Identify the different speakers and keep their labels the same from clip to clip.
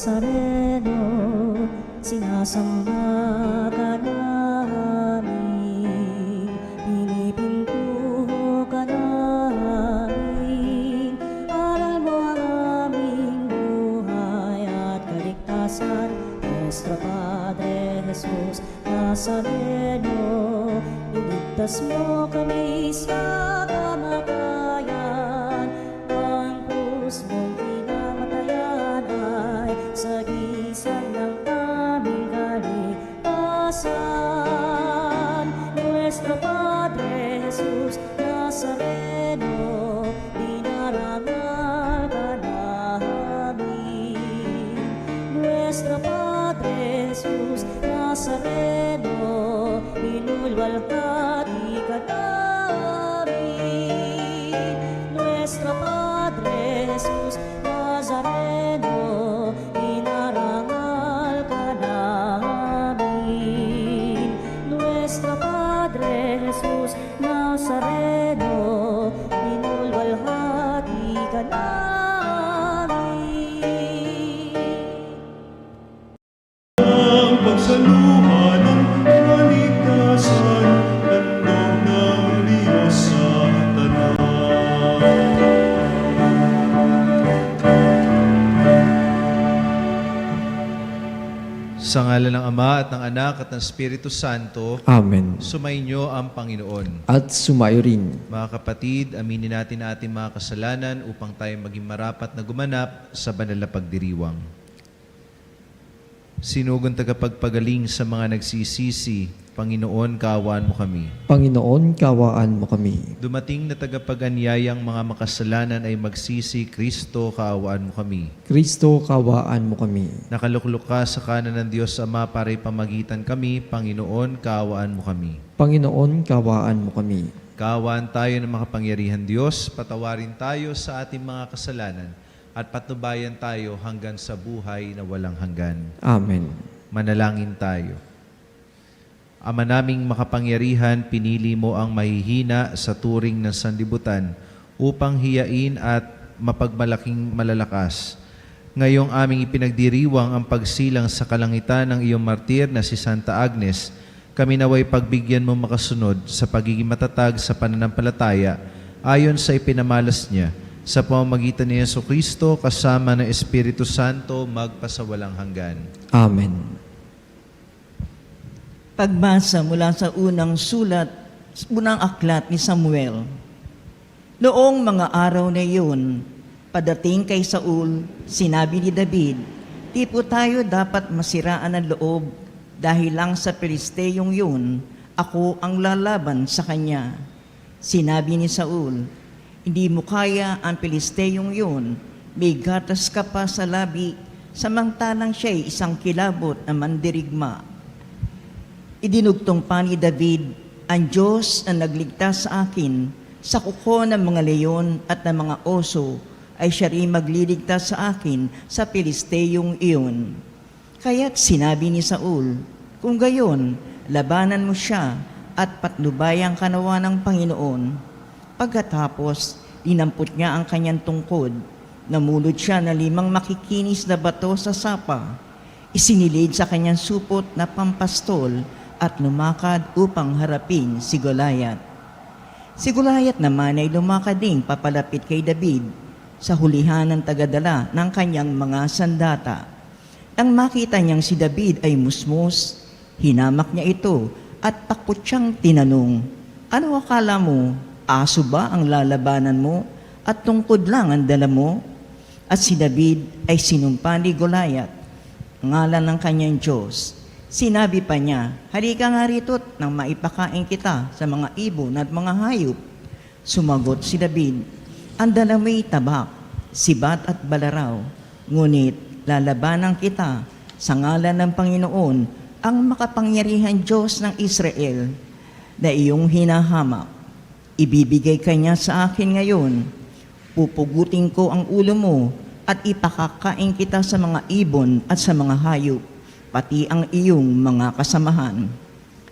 Speaker 1: Nazareno, sinasamba ka namin, pinipinto ka namin, aral mo ang aming buhay at kaligtasan. Nuestro Padre Jesus Nazareno, iligtas mo kami sa kamatayan, ang krus mong pinamatayan ay sagisag ng aming kaligtasan. Nuestro Padre Jesus Nazareno, dinarangal ka namin. Nuestro Padre Jesus Nazareno, inulwalhati ka namin. Nuestro Padre Jesus Nazareno, inarangal ka namin. Nuestro Padre Jesus Nazareno, inulwalhati ka namin.
Speaker 2: Ang pagsaluhan ng kaligtasan, handog ng Diyos sa tanan.
Speaker 3: Sa ngalan ng Ama at ng Anak at ng Espiritu Santo,
Speaker 4: Amen.
Speaker 3: sumainyo ang Panginoon.
Speaker 4: At sumayo rin.
Speaker 3: Mga kapatid, aminin natin ang ating mga kasalanan upang tayo maging marapat na gumanap sa banal na pagdiriwang. Sinugon tagapagpagaling sa mga nagsisisi, Panginoon, kaawaan mo kami.
Speaker 4: Panginoon, kawaan mo kami.
Speaker 3: Dumating na tagapag-anyayang mga makasalanan ay magsisi, Kristo, kaawaan mo kami.
Speaker 4: Kristo, kawaan mo kami.
Speaker 3: Nakaluklok ka sa kanan ng Diyos Ama para ipamagitan kami, Panginoon, kaawaan mo kami.
Speaker 4: Panginoon, kawaan mo kami.
Speaker 3: Kaawaan tayo ng makapangyarihan Diyos, patawarin tayo sa ating mga kasalanan, at patnubayan tayo hanggang sa buhay na walang hanggan.
Speaker 4: Amen.
Speaker 3: Manalangin tayo. Ama naming makapangyarihan, pinili mo ang mahihina sa turing ng sanlibutan upang hiyain at mapagmalaking malalakas. Ngayong aming ipinagdiriwang ang pagsilang sa kalangitan ng iyong martir na si Santa Agnes, kami naway pagbigyan mo makasunod sa pagiging matatag sa pananampalataya ayon sa ipinamalas niya, sa pamamagitan ni Jesucristo kasama ng Espiritu Santo magpasawalang hanggan.
Speaker 4: Amen.
Speaker 5: Pagbasa mula sa unang aklat ni Samuel. Noong mga araw na iyon, padating kay Saul, sinabi ni David, "Di po tayo dapat masiraan ng loob dahil lang sa Pilisteyong yun, ako ang lalaban sa kanya." Sinabi ni Saul, "Hindi mo kaya ang Pilisteyong yun, may gatas ka pa sa labi, samantalang siya'y isang kilabot na mandirigma." Idinugtong pa ni David, "Ang Diyos na nagligtas sa akin sa kuko ng mga leyon at ng mga oso ay siya rin magliligtas sa akin sa Pilisteyong iyon." Kaya't sinabi ni Saul, "Kung gayon, labanan mo siya at patnubayan ka nawa ng Panginoon." Pagkatapos, dinampot niya ang kanyang tungkod. Namulot siya ng 5 makikinis na bato sa sapa. Isinilid sa kanyang supot na pampastol at lumakad upang harapin si Goliath. Si Goliath naman ay lumakad din papalapit kay David sa hulihan ng tagadala ng kanyang mga sandata. Nang makita niyang si David ay musmos, hinamak niya ito at takot siyang tinanong, "Ano akala mo? Aso ba ang lalabanan mo at tungkod lang ang dala mo?" At si David ay sinumpa ni Goliath, ngalan ng kanyang Diyos. Sinabi pa niya, "Halika nga rito't nang maipakain kita sa mga ibon at mga hayop." Sumagot si David, "Ang dala mo'y tabak, sibat at balaraw, ngunit lalabanan kita sa ngalan ng Panginoon, ang makapangyarihan Diyos ng Israel, na iyong hinahamak. Ibibigay ka niya sa akin ngayon. Pupugutin ko ang ulo mo at ipakakain kita sa mga ibon at sa mga hayop, pati ang iyong mga kasamahan.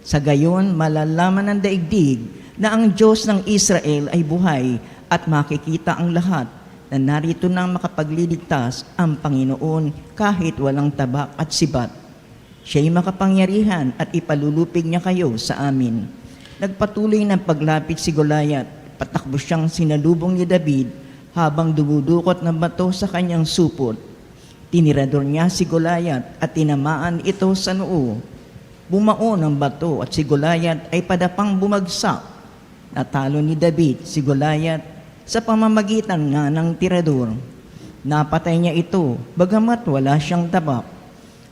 Speaker 5: Sa gayon, malalaman ng daigdig na ang Diyos ng Israel ay buhay at makikita ang lahat na na narito nang makapagliligtas ang Panginoon kahit walang tabak at sibat. Siya'y makapangyarihan at ipalulupig niya kayo sa amin. Nagpatuloy ng paglapit si Goliath, patakbo siyang sinalubong ni David habang dumudukot ng bato sa kanyang supot. Tinirador niya si Goliath at tinamaan ito sa noo. Bumao ng bato at si Goliath ay padapang bumagsak. Natalo ni David si Goliath sa pamamagitan nga ng tirador. Napatay niya ito bagamat wala siyang tabak.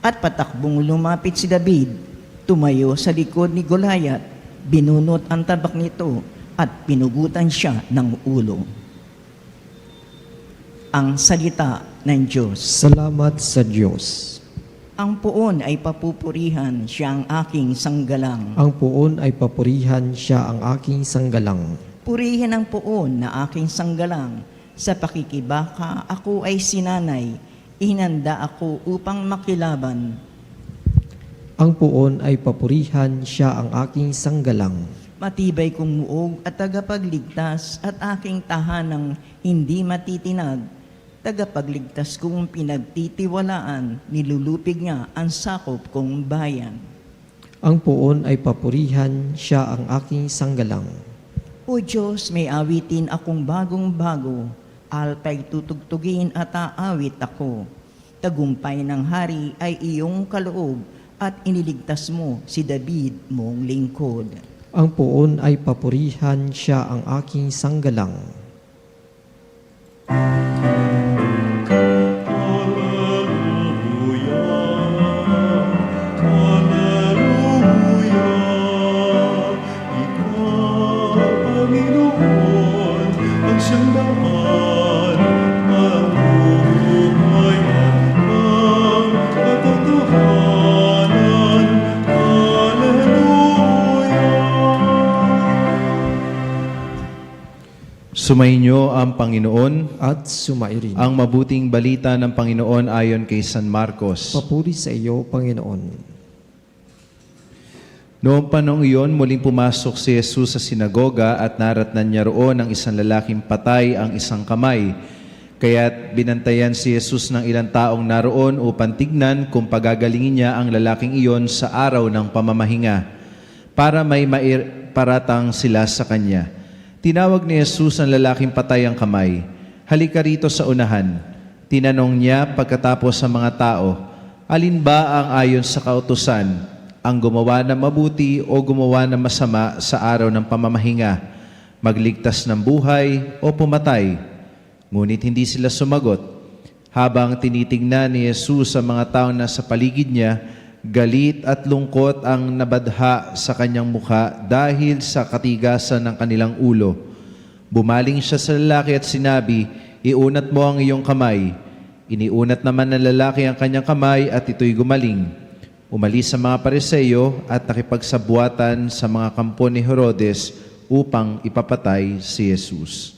Speaker 5: At patakbong lumapit si David, tumayo sa likod ni Goliath, binunot ang tabak nito at pinugutan siya ng ulo. Ang salita ng Diyos.
Speaker 4: Salamat sa Diyos.
Speaker 5: Ang puon ay papupurihan, siya ang aking sanggalang.
Speaker 4: Ang puon ay papurihan, siya ang aking sanggalang.
Speaker 5: Purihin ang puon na aking sanggalang. Sa pakikibaka ako ay sinanay, ihinanda ako upang makilaban.
Speaker 4: Ang puon ay papurihan, siya ang aking sanggalang.
Speaker 5: Matibay kong muog at tagapagligtas at aking tahanang hindi matitinag. Tagapagligtas kong pinagtitiwalaan, nilulupig niya ang sakop kong bayan.
Speaker 4: Ang puon ay papurihan, siya ang aking sanggalang.
Speaker 5: O Diyos, may awitin akong bagong-bago, alpay tutugtugin at aawit ako. Tagumpay ng hari ay iyong kaloob at iniligtas mo si David mong lingkod.
Speaker 4: Ang puon ay papurihan, siya ang aking sanggalang.
Speaker 3: Sumainyo ang Panginoon.
Speaker 4: At sumairin.
Speaker 3: Ang mabuting balita ng Panginoon ayon kay San Marcos.
Speaker 4: Papuri sa iyo, Panginoon.
Speaker 3: Noong panahong iyon, muling pumasok si Jesus sa sinagoga at naratnan niya roon ang isang lalaking patay ang isang kamay. Kaya't binantayan si Jesus ng ilang taong naroon upang tignan kung pagagalingin niya ang lalaking iyon sa araw ng pamamahinga para may maiparatang sila sa kanya. Tinawag ni Jesus ang lalaking patay ang kamay. Halika rito sa unahan. Tinanong niya pagkatapos sa mga tao, alin ba ang ayon sa kautusan, ang gumawa ng mabuti o gumawa ng masama sa araw ng pamamahinga, magligtas ng buhay o pumatay? Ngunit hindi sila sumagot. Habang tinitingnan ni Jesus ang mga taong nasa paligid niya, galit at lungkot ang nabadha sa kanyang mukha dahil sa katigasan ng kanilang ulo. Bumaling siya sa lalaki at sinabi, iunat mo ang iyong kamay. Iniunat naman ng lalaki ang kanyang kamay at ito'y gumaling. Umalis sa mga Pariseo at nakipagsabuatan sa mga kampo ni Herodes upang ipapatay si Jesus.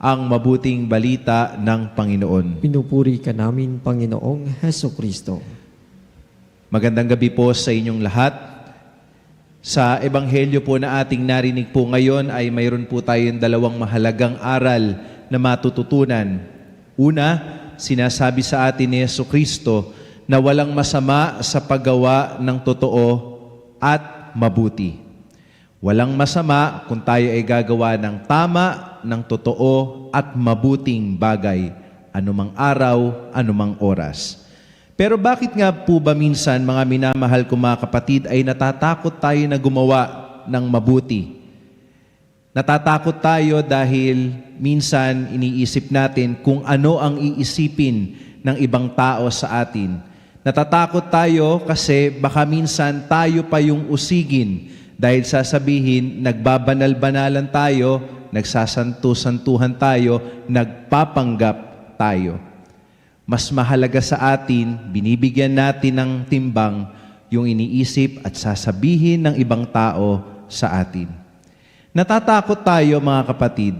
Speaker 3: Ang mabuting balita ng Panginoon.
Speaker 4: Pinupuri ka namin, Panginoong Hesukristo.
Speaker 3: Magandang gabi po sa inyong lahat. Sa ebanghelyo po na ating narinig po ngayon ay mayroon po tayong dalawang mahalagang aral na matututunan. Una, sinasabi sa atin ni Jesucristo na walang masama sa paggawa ng totoo at mabuti. Walang masama kung tayo ay gagawa ng tama, ng totoo at mabuting bagay, anumang araw, anumang oras. Pero bakit nga po ba minsan, mga minamahal ko mga kapatid, ay natatakot tayo na gumawa ng mabuti? Natatakot tayo dahil minsan iniisip natin kung ano ang iisipin ng ibang tao sa atin. Natatakot tayo kasi baka minsan tayo pa yung usigin dahil sasabihin, nagbabanal-banalan tayo, nagsasantu-santuhan tayo, nagpapanggap tayo. Mas mahalaga sa atin, binibigyan natin ng timbang yung iniisip at sasabihin ng ibang tao sa atin. Natatakot tayo mga kapatid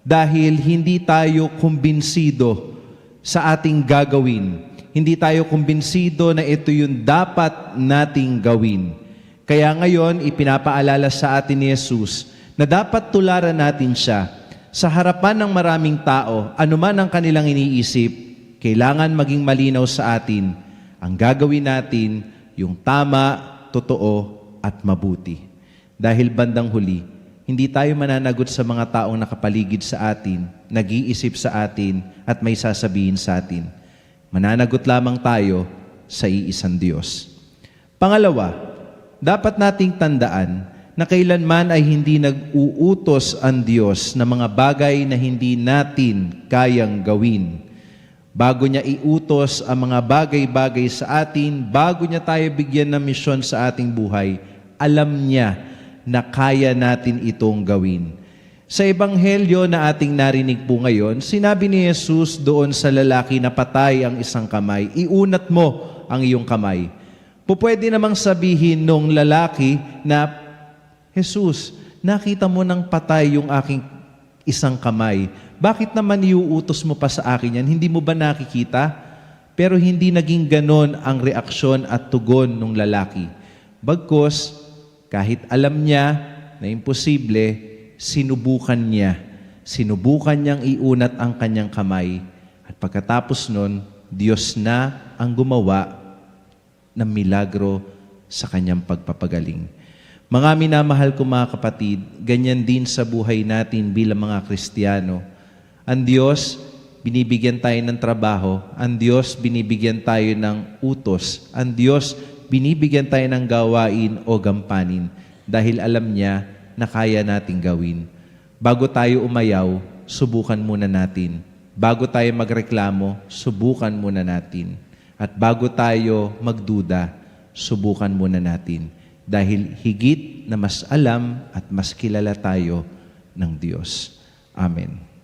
Speaker 3: dahil hindi tayo kumbinsido sa ating gagawin. Hindi tayo kumbinsido na ito yung dapat nating gawin. Kaya ngayon, ipinapaalala sa atin ni Jesus na dapat tularan natin siya Sa harapan ng maraming tao, anuman ang kanilang iniisip, kailangan maging malinaw sa atin ang gagawin natin yung tama, totoo, at mabuti. Dahil bandang huli, hindi tayo mananagot sa mga taong nakapaligid sa atin, nag-iisip sa atin, at may sasabihin sa atin. Mananagot lamang tayo sa iisang Diyos. Pangalawa, dapat nating tandaan na kailanman ay hindi nag-uutos ang Diyos ng mga bagay na hindi natin kayang gawin. Bago niya iutos ang mga bagay-bagay sa atin, bago niya tayo bigyan ng misyon sa ating buhay, alam niya na kaya natin itong gawin. Sa ebanghelyo na ating narinig po ngayon, sinabi ni Jesus doon sa lalaki na patay ang isang kamay, iunat mo ang iyong kamay. Pupwede namang sabihin nung lalaki na, Jesus, nakita mo nang patay yung aking isang kamay. Bakit naman iuutos mo pa sa akin yan? Hindi mo ba nakikita? Pero hindi naging ganon ang reaksyon at tugon ng lalaki. Bagkus, kahit alam niya na imposible, sinubukan niya. Sinubukan niyang iunat ang kanyang kamay. At pagkatapos nun, Diyos na ang gumawa ng milagro sa kanyang pagpapagaling. Mga minamahal ko mga kapatid, ganyan din sa buhay natin bilang mga Kristiyano. Ang Diyos, binibigyan tayo ng trabaho. Ang Diyos, binibigyan tayo ng utos. Ang Diyos, binibigyan tayo ng gawain o gampanin dahil alam niya na kaya nating gawin. Bago tayo umayaw, subukan muna natin. Bago tayo magreklamo, subukan muna natin. At bago tayo magduda, subukan muna natin. Dahil higit na mas alam at mas kilala tayo ng Diyos. Amen.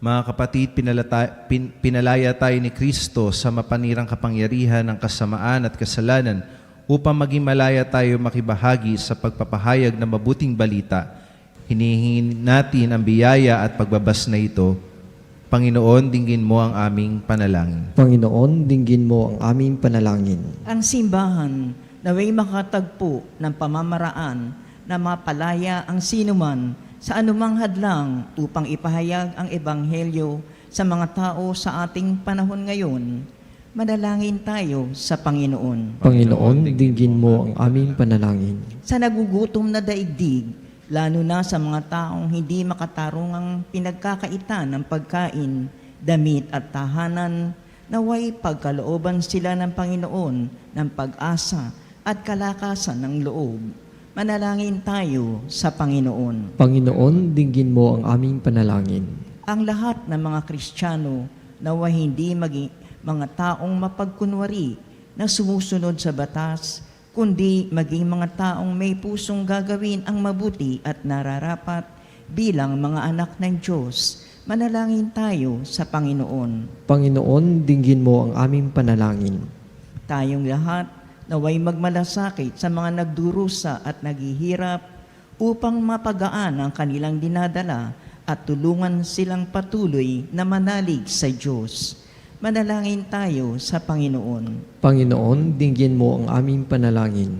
Speaker 3: Mga kapatid, pinalaya tayo ni Kristo sa mapanirang kapangyarihan ng kasamaan at kasalanan upang maging malaya tayo makibahagi sa pagpapahayag ng mabuting balita. Hinihingin natin ang biyaya at pagbabas na ito. Panginoon, dinggin mo ang aming panalangin.
Speaker 4: Panginoon, dinggin mo ang aming panalangin.
Speaker 5: Ang simbahan naway makatagpo ng pamamaraan na mapalaya ang sinuman sa anumang hadlang upang ipahayag ang ebanghelyo sa mga tao sa ating panahon ngayon. Manalangin tayo sa Panginoon.
Speaker 4: Panginoon, dinggin mo ang aming panalangin.
Speaker 5: Sa nagugutom na daigdig, lalo na sa mga taong hindi makatarungang pinagkakaitan ng pagkain, damit at tahanan, naway pagkalooban sila ng Panginoon ng pag-asa at kalakasan ng loob. Manalangin tayo sa Panginoon.
Speaker 4: Panginoon, dinggin mo ang aming panalangin.
Speaker 5: Ang lahat ng mga Kristiyano naway hindi maging mga taong mapagkunwari na sumusunod sa batas, kundi maging mga taong may pusong gagawin ang mabuti at nararapat bilang mga anak ng Diyos. Manalangin tayo sa Panginoon.
Speaker 4: Panginoon, dinggin mo ang aming panalangin.
Speaker 5: Tayong lahat naway magmalasakit sa mga nagdurusa at naghihirap upang mapagaan ang kanilang dinadala at tulungan silang patuloy na manalig sa Diyos. Manalangin tayo sa Panginoon.
Speaker 4: Panginoon, dinggin mo ang aming panalangin.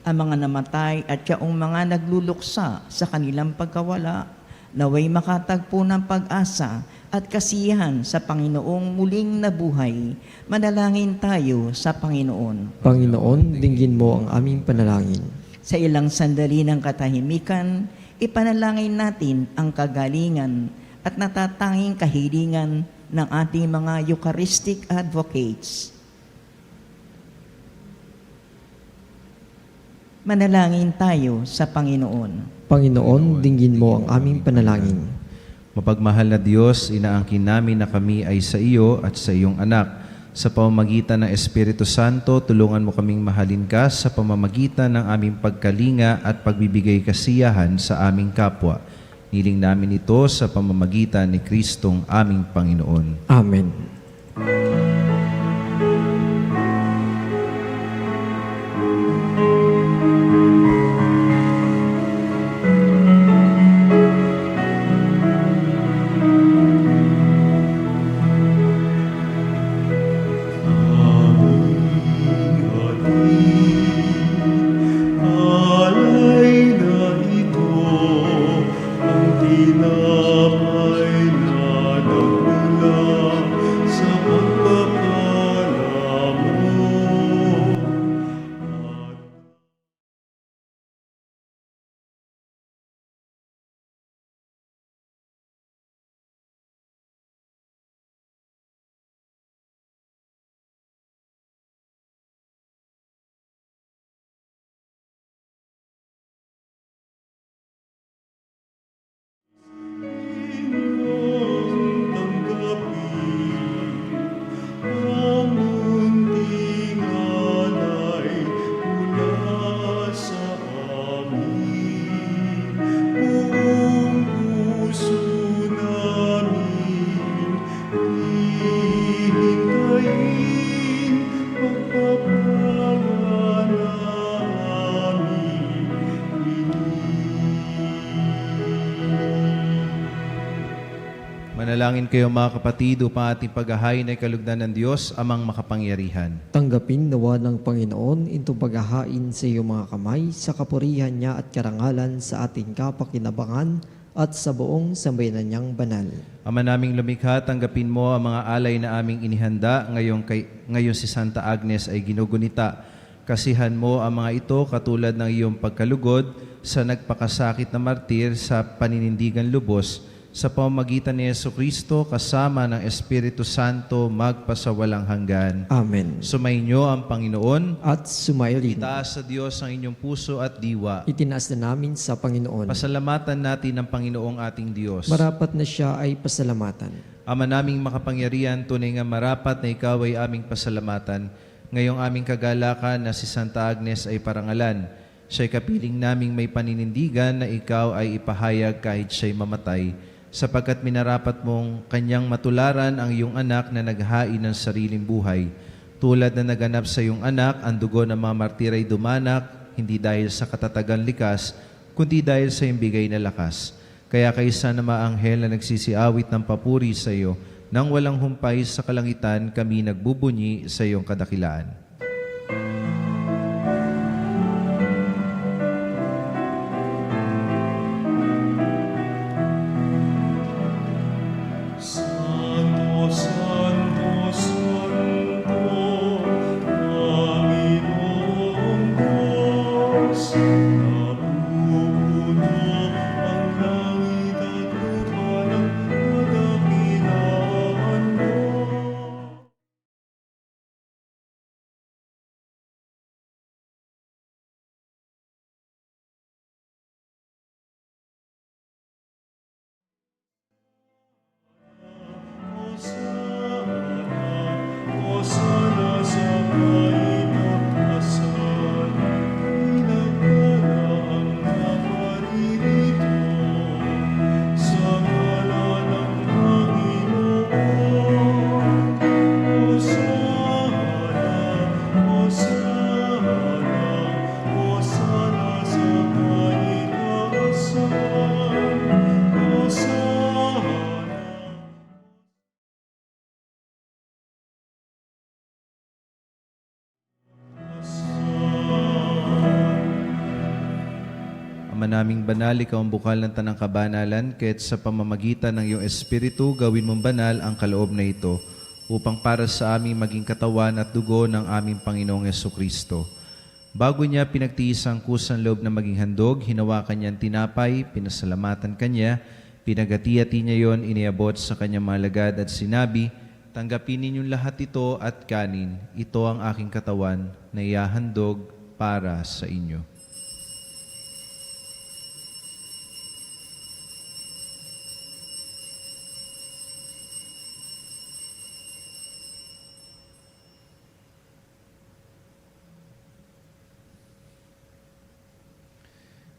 Speaker 5: Ang mga namatay at yaong mga nagluluksa sa kanilang pagkawala, naway makatagpo ng pag-asa at kasiyahan sa Panginoong muling nabuhay. Manalangin tayo sa Panginoon.
Speaker 4: Panginoon, dinggin mo ang aming panalangin.
Speaker 5: Sa ilang sandali ng katahimikan, ipanalangin natin ang kagalingan at natatanging kahilingan ng ating mga Eucharistic advocates. Manalangin tayo sa Panginoon.
Speaker 4: Panginoon, dinggin mo ang aming panalangin.
Speaker 3: Mapagmahal na Diyos, inaangkin namin na kami ay sa iyo at sa iyong anak. Sa pamamagitan ng Espiritu Santo, tulungan mo kaming mahalin ka sa pamamagitan ng aming pagkalinga at pagbibigay kasiyahan sa aming kapwa. Niling namin ito sa pamamagitan ni Kristong aming Panginoon.
Speaker 4: Amen.
Speaker 3: Manalangin kayo mga kapatid upang ating paghahain ay kalugdan ng Diyos, Amang makapangyarihan.
Speaker 4: Tanggapin nawa ng Panginoon itong paghahain sa iyong mga kamay sa kapurihan niya at karangalan sa ating kapakinabangan at sa buong sambayanan niyang banal.
Speaker 3: Ama naming lumikha, tanggapin mo ang mga alay na aming inihanda ngayon si Santa Agnes ay ginugunita. Kasihan mo ang mga ito katulad ng iyong pagkalugod sa nagpakasakit na martir sa paninindigan lubos sa pamamagitan ni Jesucristo kasama ng Espiritu Santo magpasawalang hanggan.
Speaker 4: Amen.
Speaker 3: Sumainyo ang Panginoon.
Speaker 4: At sumayo rin.
Speaker 3: Itaas sa Diyos ang inyong puso at diwa.
Speaker 4: Itinaas na namin sa Panginoon.
Speaker 3: Pasalamatan natin ang Panginoong ating Diyos.
Speaker 4: Marapat na siya ay pasalamatan.
Speaker 3: Ama naming makapangyarihan, tunay nga marapat na ikaw ay aming pasalamatan. Ngayong aming kagalakan na si Santa Agnes ay parangalan. Siya'y kapiling naming may paninindigan na ikaw ay ipahayag kahit siya'y mamatay, sapagkat minarapat mong kanyang matularan ang iyong anak na naghain ng sariling buhay. Tulad na naganap sa iyong anak, ang dugo ng mga martir ay dumanak, hindi dahil sa katatagan likas, kundi dahil sa iyong bigay na lakas. Kaya kaysa na maanghel na nagsisiawit ng papuri sa iyo, nang walang humpay sa kalangitan, kami nagbubunyi sa iyong kadakilaan.
Speaker 2: Santo, Santo, Santo, Panginoong Diyos, napupuno ang langit at lupa ng kadakilaan mo. Hosana sa kaitaasan, pinagpala ang naparirito, sa ngalan ng Panginoon. Hosana, Hosana, Hosana sa kaitaasan, Hosana.
Speaker 3: Ama naming banal, ikaw ang bukal ng tanang kabanalan, kaya't sa pamamagitan ng iyong Espiritu, gawin mong banal ang kaloob na ito, upang para sa aming maging katawan at dugo ng aming Panginoong Jesucristo. Bago niya pinagtiis ang kusang loob na maging handog, hinawakan niya ang tinapay, pinasalamatan kanya, pinagati-hati niya yon, iniabot sa kanyang mga alagad at sinabi, "Tanggapin ninyong lahat ito at kanin. Ito ang aking katawan na ihahandog para sa inyo."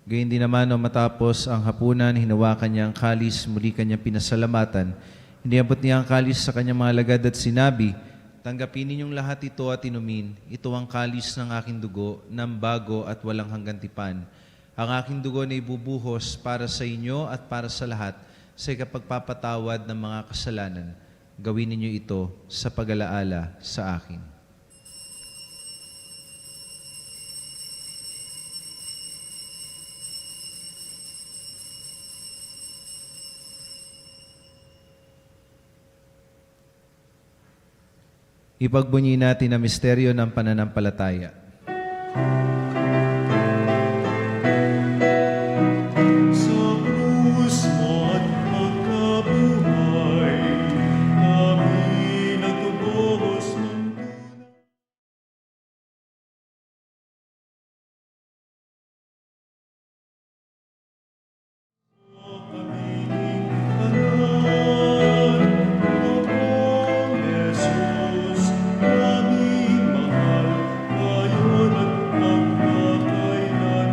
Speaker 3: Gayun din naman, nung matapos ang hapunan, hinawakan niya ang kalis, muli kanyang pinasalamatan. Iniabot niya ang kalis sa kanyang mga alagad at sinabi, "Tanggapin ninyong lahat ito at inumin. Ito ang kalis ng aking dugo, ng bago at walang hanggang tipan. Ang aking dugo na ibubuhos para sa inyo at para sa lahat sa ikapagpapatawad ng mga kasalanan. Gawin ninyo ito sa pag-alaala sa akin." Ipagbunyi natin ang misteryo ng pananampalataya.
Speaker 2: Sa krus mo at pagkabuhay, kami nagbubuhos ng kamiling kanan. Panginoong Jesus, aming mahal, ngayon at magpakailanman.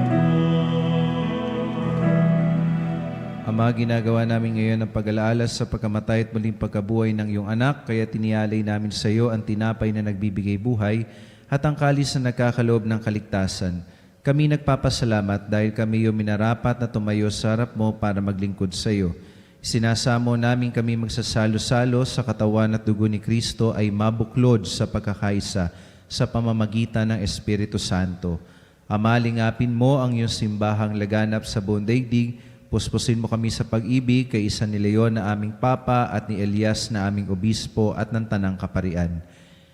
Speaker 3: Ama, ginagawa namin ngayon ang pag-alaala sa pagkamatay at muling pagkabuhay ng iyong anak, kaya tinialay namin sa iyo ang tinapay na nagbibigay buhay at ang kalis na nagkakaloob ng kaligtasan. Kami nagpapasalamat dahil kami iyong minarapat na tumayo sa harap mo para maglingkod sa iyo. Sinasamo namin kami magsasalo-salo sa katawan at dugo ni Kristo ay mabuklod sa pagkakaisa sa pamamagitan ng Espiritu Santo. Ama, lingapin mo ang iyong simbahang laganap sa buong daigdig. Puspusin mo kami sa pag-ibig kay isa ni Leon na aming Papa at ni Elias na aming Obispo at ng Tanang Kaparian.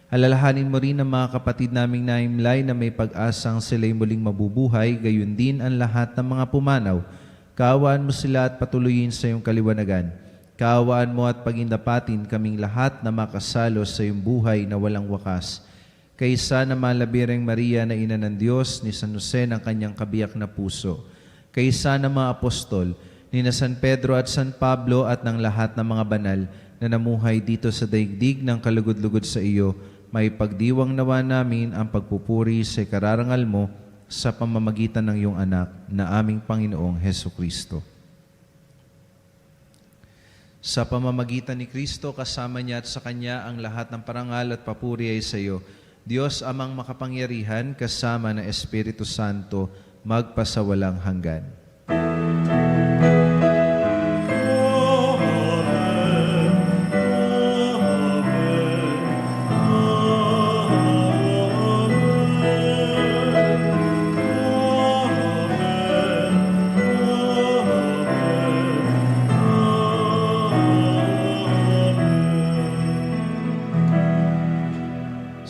Speaker 3: Alalahanin mo rin ang mga kapatid naming naimlay na may pag-asang sila'y muling mabubuhay, gayon din ang lahat ng mga pumanaw. Kaawaan mo sila at patuloyin sa iyong kaliwanagan. Kaawaan mo at pagindapatin kaming lahat na makasalo sa iyong buhay na walang wakas. Kaysa na malabireng Maria na ina ng Diyos, ni San Jose ng kanyang kabiyak na puso. Kaysa na mga apostol, ni na San Pedro at San Pablo at ng lahat ng mga banal na namuhay dito sa daigdig ng kalugod-lugod sa iyo, may pagdiwang nawa namin ang pagpupuri sa kararangal mo sa pamamagitan ng iyong anak na aming Panginoong Hesukristo. Sa pamamagitan ni Kristo, kasama niya at sa Kanya ang lahat ng parangal at papuri ay sa iyo, Diyos amang makapangyarihan, kasama ng Espiritu Santo, magpasawalang hanggan.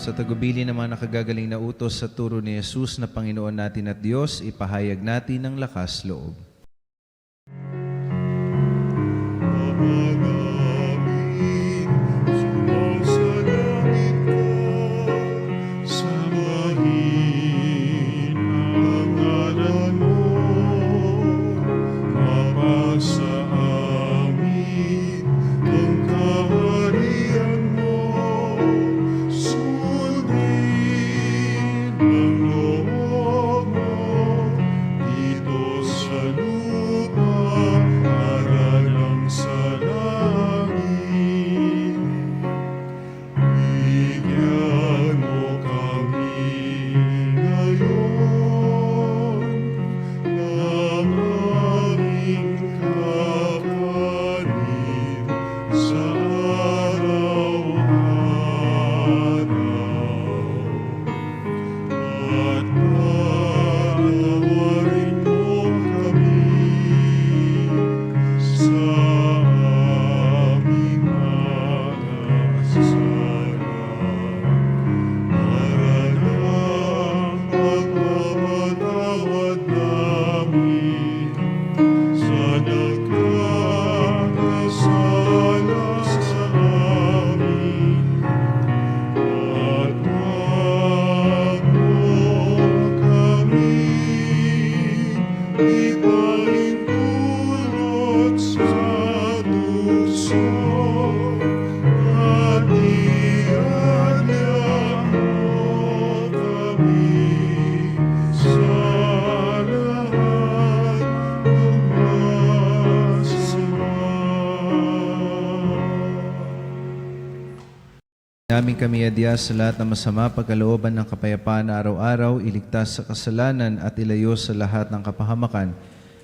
Speaker 3: Sa tagubili ng mga nakagagaling na utos sa turo ni Jesus na Panginoon natin at Diyos, ipahayag natin ng lakas loob.
Speaker 2: Sumasalangit ka, sambahin ang ngalan mo, mapasa amin ang kaharian mo, sundin ang loob mo, dito sa lupa, para lang sa langit. Bigyan mo kami ngayon ng aming kakanin sa araw-araw. At patawarin mo kami sa aming mga kasalanan, para ng pagpapatawad namin sa nagkakasala sa amin. At wag mo kami ipahintulot sa tukso, at iadya mo kami sa lahat ng masama.
Speaker 3: Namin kami adya sa lahat ng masama, pagkalooban ng kapayapaan na araw-araw, iligtas sa kasalanan at ilayo sa lahat ng kapahamakan.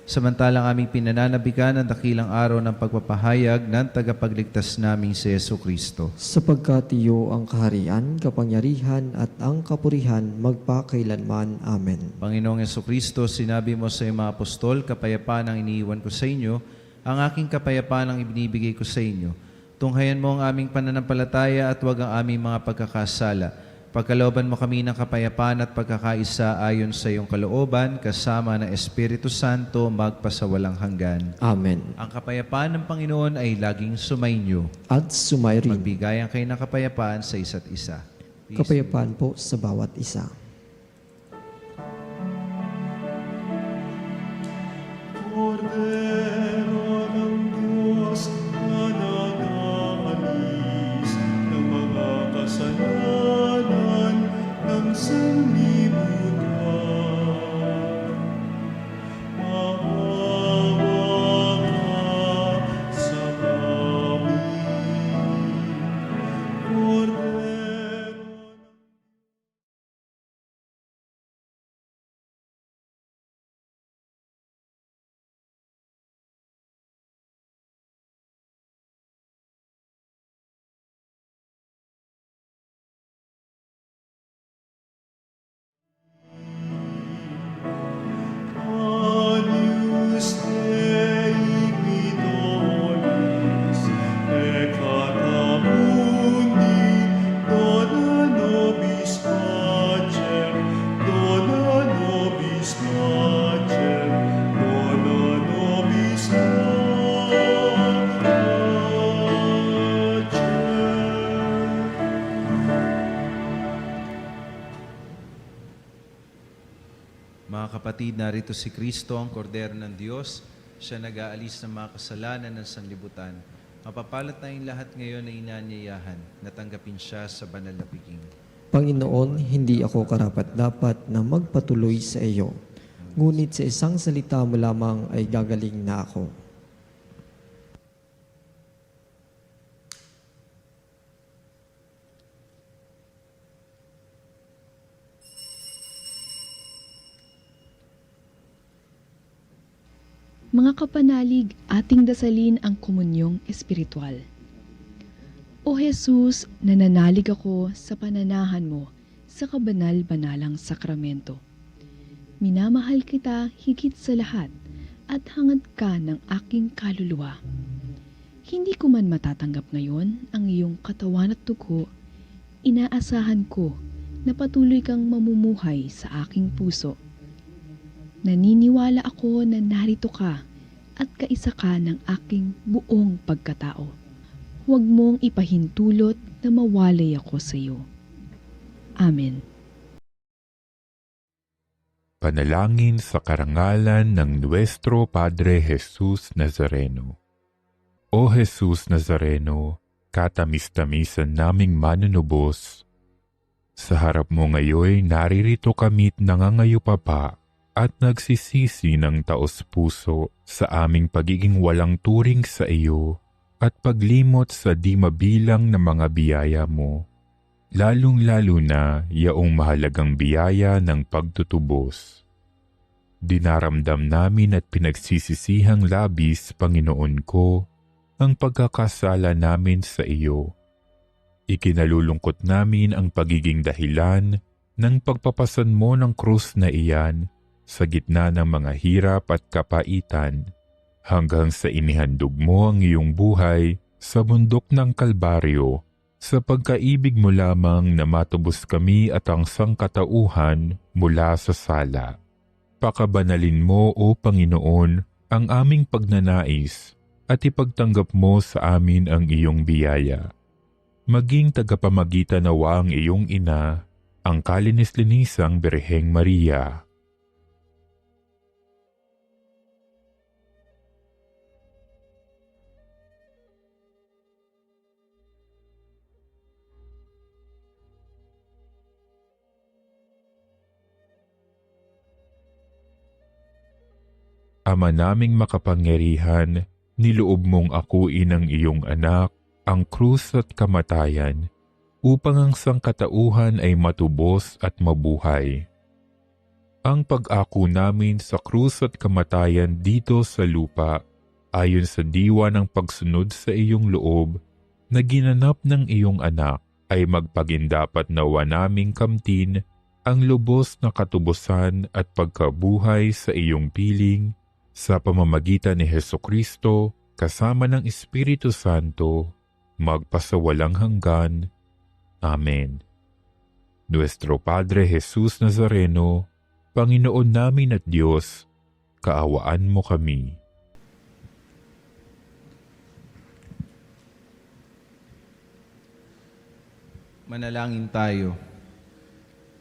Speaker 3: Samantalang aming pinananabikan ang dakilang araw ng pagpapahayag ng tagapagligtas naming si Jesucristo.
Speaker 4: Sapagkat iyo ang kaharian, kapangyarihan at ang kapurihan magpakailanman. Amen.
Speaker 3: Panginoong Jesucristo, sinabi mo sa iyong mga apostol, kapayapaan ang iniiwan ko sa inyo, ang aking kapayapaan ang ibinibigay ko sa inyo. Tunghayan mo ang aming pananampalataya at huwag ang aming mga pagkakasala. Pagkalooban mo kami ng kapayapaan at pagkakaisa ayon sa iyong kalooban, kasama ng Espiritu Santo, magpasawalang hanggan.
Speaker 4: Amen.
Speaker 3: Ang kapayapaan ng Panginoon ay laging sumainyo.
Speaker 4: At sumayrin.
Speaker 3: Magbigayan kayo ng kapayapaan sa isa't isa. Peace.
Speaker 4: Kapayapaan po sa bawat isa.
Speaker 2: Kordero ng Diyos na nag-aalis ng mga kasalanan ng sanlibutan.
Speaker 3: Mga kapatid, narito si Kristo, ang kordero ng Diyos. Siya nag-aalis ng mga kasalanan ng sanlibutan. Mapapalat tayong lahat ngayon na inanyayahan, natanggapin siya sa banal na piging.
Speaker 4: Panginoon, hindi ako karapat-dapat na magpatuloy sa iyo. Ngunit sa isang salita mo lamang ay gagaling na ako.
Speaker 6: Mga kapanalig, ating dasalin ang komunyong espiritual. O Jesus, nananalig ako sa pananahan mo sa kabanal-banalang sakramento. Minamahal kita higit sa lahat at hangad ka ng aking kaluluwa. Hindi ko man matatanggap ngayon ang iyong katawan at dugo, inaasahan ko na patuloy kang mamumuhay sa aking puso. Naniniwala ako na narito ka at kaisa ka ng aking buong pagkatao. Huwag mong ipahintulot na mawalay ako sa iyo. Amen.
Speaker 7: Panalangin sa karangalan ng Nuestro Padre Jesus Nazareno. O Jesus Nazareno, katamis-tamisan naming manunubos, sa harap mo ngayon naririto kami't nangangayupapa at nagsisisi ng taos-puso sa aming pagiging walang turing sa iyo at paglimot sa di mabilang na mga biyaya mo, lalong-lalo na yaong mahalagang biyaya ng pagtutubos. Dinaramdam namin at pinagsisisihang labis, Panginoon ko, ang pagkakasala namin sa iyo. Ikinalulungkot namin ang pagiging dahilan ng pagpapasan mo ng krus na iyan sa gitna ng mga hirap at kapaitan, hanggang sa inihandog mo ang iyong buhay sa bundok ng Kalbaryo, sa pagkaibig mo lamang na matubos kami at ang sangkatauhan mula sa sala. Pakabanalin mo, O Panginoon, ang aming pagnanais at ipagtanggap mo sa amin ang iyong biyaya. Maging tagapamagitan nawa ang iyong ina, ang kalinis-linisang Birheng Maria. Ama naming makapangyarihan, niloob mong akuin ang iyong anak, ang krus at kamatayan, upang ang sangkatauhan ay matubos at mabuhay. Ang pag-ako namin sa krus at kamatayan dito sa lupa, ayon sa diwa ng pagsunod sa iyong loob, na ginanap ng iyong anak, ay magpagindapat nawa naming kamtin ang lubos na katubusan at pagkabuhay sa iyong piling, sa pamamagitan ni Hesukristo, kasama ng Espiritu Santo, magpasawalang hanggan. Amen. Nuestro Padre Jesus Nazareno, Panginoon namin at Diyos, kaawaan mo kami.
Speaker 3: Manalangin tayo.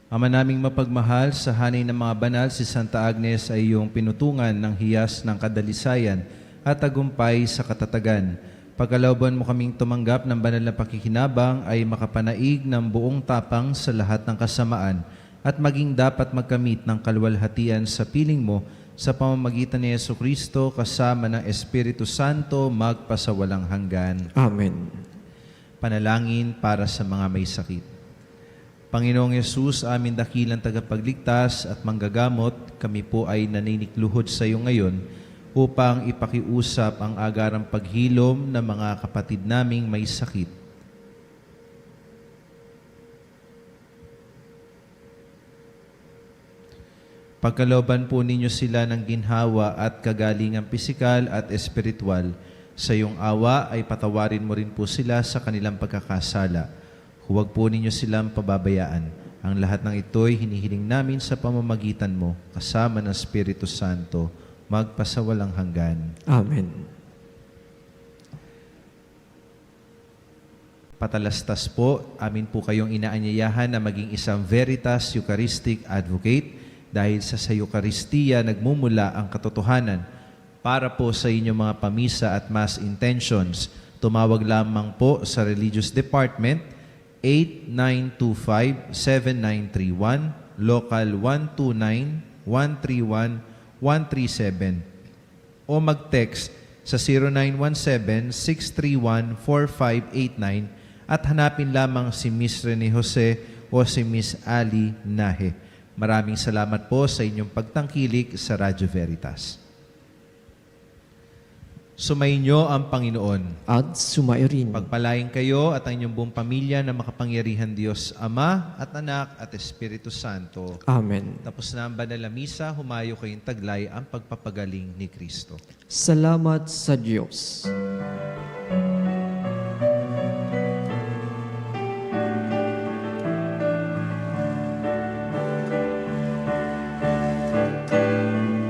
Speaker 3: Ama naming mapagmahal, sa hanay ng mga banal, si Santa Agnes ay iyong pinutungan ng hiyas ng kadalisayan at tagumpay sa katatagan. Pagkalooban mo kaming tumanggap ng banal na pakikinabang ay makapanaig ng buong tapang sa lahat ng kasamaan at maging dapat magkamit ng kaluwalhatian sa piling mo sa pamamagitan ni Jesucristo kasama ng Espiritu Santo magpasawalang hanggan.
Speaker 4: Amen.
Speaker 3: Panalangin para sa mga may sakit. Panginoong Yesus, amin dakilang tagapagligtas at manggagamot, kami po ay naninikluhod sa iyo ngayon upang ipakiusap ang agarang paghilom ng mga kapatid naming may sakit. Pagkalooban po ninyo sila ng ginhawa at kagalingang pisikal at espiritual, sa iyong awa ay patawarin mo rin po sila sa kanilang pagkakasala. Huwag po ninyo silang pababayaan. Ang lahat ng ito'y hinihiling namin sa pamamagitan mo, kasama ng Espiritu Santo, magpasawalang hanggan.
Speaker 4: Amen.
Speaker 3: Patalastas po, amin po kayong inaanyayahan na maging isang Veritas Eucharistic Advocate. Dahil sa Eucharistia nagmumula ang katotohanan. Para po sa inyong mga pamisa at mass intentions, tumawag lamang po sa Religious Department 8925-7931, Local 129-131-137 o mag-text sa 0917-631-4589 at hanapin lamang si Miss Rene Jose o si Miss Ali Nahe. Maraming salamat po sa inyong pagtangkilik sa Radyo Veritas. Sumainyo ang Panginoon.
Speaker 4: At sumayo rin.
Speaker 3: Pagpalain kayo at ang inyong buong pamilya na makapangyarihan Diyos, Ama at Anak at Espiritu Santo.
Speaker 4: Amen.
Speaker 3: Tapos na ang banal na misa, humayo kayong taglay ang pagpapagaling ni Kristo.
Speaker 4: Salamat sa Diyos.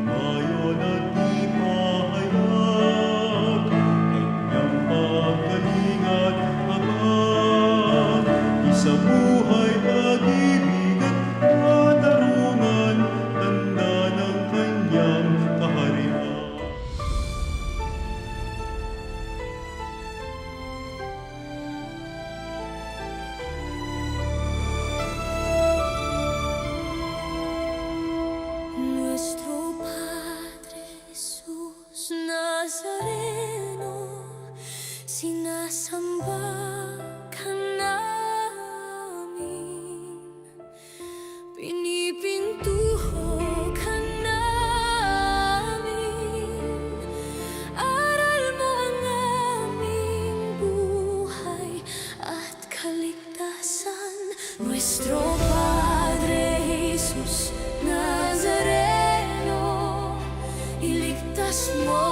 Speaker 2: Ayon at di mahayag, kanyang pagkaling at habag, isa buhay, pag-ibig at katarungan, tanda ng kanyang kaharian.
Speaker 1: Nuestro Padre Jesús Nazareno, sinasamba ka namin, pinipintuho ka namin, aral mo ang aming buhay at kaligtasan. Nuestro Padre Jesus Nazareno, iligtas mo